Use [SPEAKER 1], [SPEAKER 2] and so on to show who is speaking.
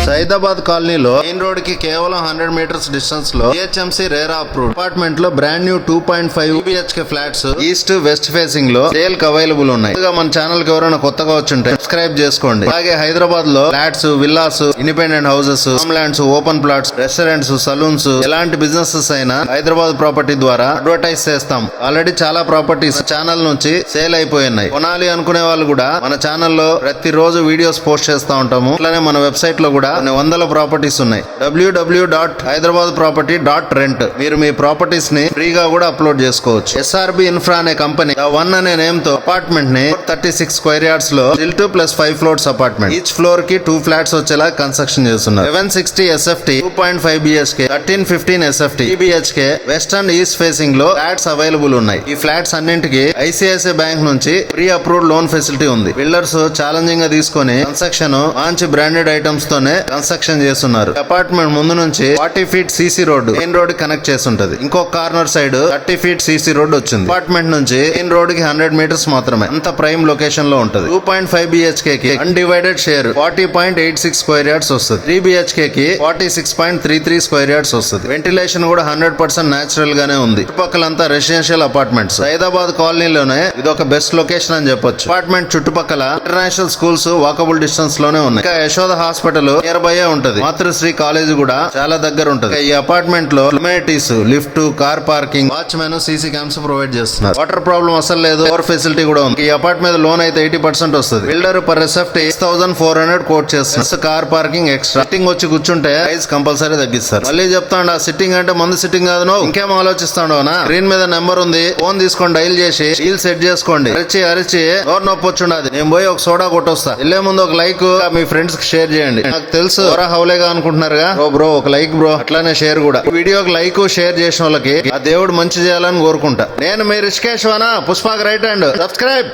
[SPEAKER 1] సైదాబాద్ కాలనీలో main road కి కేవలం 100 మీటర్స్ డిస్టెన్స్ లో జిహెచ్ఎంసీ రేరా అప్రూవ్డ్ అపార్ట్మెంట్ లో brand new 2.5 BHK flats east west facing లో సేల్ కి అవైలబుల్ ఉన్నాయి. మన ఛానల్ కి ఎవరైనా కొత్తగా వచ్చుంటే సబ్స్క్రైబ్ చేసుకోండి. అలాగే హైదరాబాద్ లో flats, villas, independent houses, home lands, open plots, restaurants, saloons ఎలాంటి బిజినెసెస్ అయినా హైదరాబాద్ ప్రాపర్టీ ద్వారా అడ్వర్టైజ్ చేస్తాం. ఆల్రెడీ చాలా ప్రాపర్టీస్ ఛానల్ నుంచి సేల్ అయిపోయినాయి. కొనాలి అనుకునే వాళ్ళు కూడా మన ఛానల్లో ప్రతిరోజు వీడియోస్ పోస్ట్ చేస్తా ఉంటాము. అట్లానే మన వెబ్సైట్ లో కూడా కొన్ని వందల ప్రాపర్టీస్ ఉన్నాయి. www.hyderabadproperty.rent. మీరు మీ ప్రాపర్టీస్ ని ఫ్రీగా కూడా అప్లోడ్ చేసుకోవచ్చు. SRB ఇన్ఫ్రా అనే కంపెనీ వన్ అనే నేమ్ తో అపార్ట్మెంట్ ని 36 స్క్వేర్ యార్డ్స్ లో L2 + 5 floors apartment. Each floor కి 2 ఫ్లాట్స్ వచ్చేలా కన్స్ట్రక్షన్ చేస్తున్నారు. 760 SFT, 2.5 BHK, 1315 SFT, 3 BHK west and east facing లో ఫ్లాట్స్ అవైలబుల్ ఉన్నాయి. ఈ ఫ్లాట్స్ అన్నింటికి ICICI బ్యాంక్ నుంచి ప్రీ అప్రూవ్డ్ లోన్ ఫెసిలిటీ ఉంది. బిల్డర్స్ ఛాలెంజింగ్ గా తీసుకొని కన్స్ట్రక్షన్ మంచి బ్రాండెడ్ ఐటమ్స్ తోనే కన్స్ట్రక్షన్ చేస్తున్నారు. అపార్ట్మెంట్ ముందు నుంచి 40 feet CC road main road connect చేస్తుంటది. ఇంకో corner side 30 feet CC road వచ్చింది. అపార్ట్మెంట్ నుంచి మెయిన్ రోడ్ కి 100 మీటర్స్ మాత్రమే. అంత ప్రైమ్ లొకేషన్ లో ఉంటది. 2.5 BHK కి అన్డివైడెడ్ షేర్ 40.86 స్క్వేర్ యార్డ్స్ వస్తుంది. 3 BHK కి 46.33 స్క్వేర్ యార్డ్స్ వస్తుంది. వెంటిలేషన్ కూడా 100% నేచురల్ గానే ఉంది. చుట్టుపక్కలంతా రెసిడెన్షియల్ అపార్ట్మెంట్స్. హైదరాబాద్ కాలనీలోనే ఇది ఒక బెస్ట్ లొకేషన్ అని చెప్పొచ్చు. అపార్ట్మెంట్ చుట్టుపక్కల ఇంటర్నేషనల్ స్కూల్స్ వాకబుల్ డిస్టెన్స్ లోనే ఉన్నాయి. ఇంకా యశోద హాస్పిటల్ నియర్ బై ఉంటది. మాతృశ్రీ కాలేజ్ కూడా చాలా దగ్గర ఉంటది. ఈ అపార్ట్మెంట్ లో amenities, lift, car parking, watchman, CC cams provide చేస్తున్నారు. వాటర్ ప్రాబ్లం అసలు లేదు. పవర్ ఫెసిలిటీ కూడా ఉంది. ఈ అపార్ట్మెంట్ లోన్ అయితే 80% వస్తుంది. బిల్డర్ పర్ SFT 6400 కోట్ చేస్తున్నారు. Car parking extra. సిట్టింగ్ వచ్చి కూర్చుంటే ప్రైస్ కంపల్సరీ తగ్గిస్తారు. మళ్ళీ చెప్తాండు, ఆ సిట్టింగ్ అంటే మందు సిట్టింగ్ కాదు. నువ్వు ఇంకేం ఆలోచిస్తాడు? స్క్రీన్ మీద నెంబర్ ఉంది. ఫోన్ తీసుకొని డైల్ చేసి డీల్ సెట్ చేసుకోండి. అరిచి నోరు నొప్పి వచ్చుండదు. నేను పోయి ఒక సోడా కొట్టొస్తా. వెళ్లే ముందు ఒక లైక్ మీ ఫ్రెండ్స్ కి షేర్ చేయండి. నాకు తెలుసు హౌలేగా అనుకుంటున్నారుగా. బ్రో ఒక లైక్ బ్రో, అట్లానే షేర్ కూడా. వీడియోకి లైక్ షేర్ చేసిన వాళ్ళకి ఆ దేవుడు మంచి చేయాలని కోరుకుంటా. నేను మీ రిషికేశ్వనా, పుష్పాక్ రైట్ హ్యాండ్. సబ్స్క్రైబ్.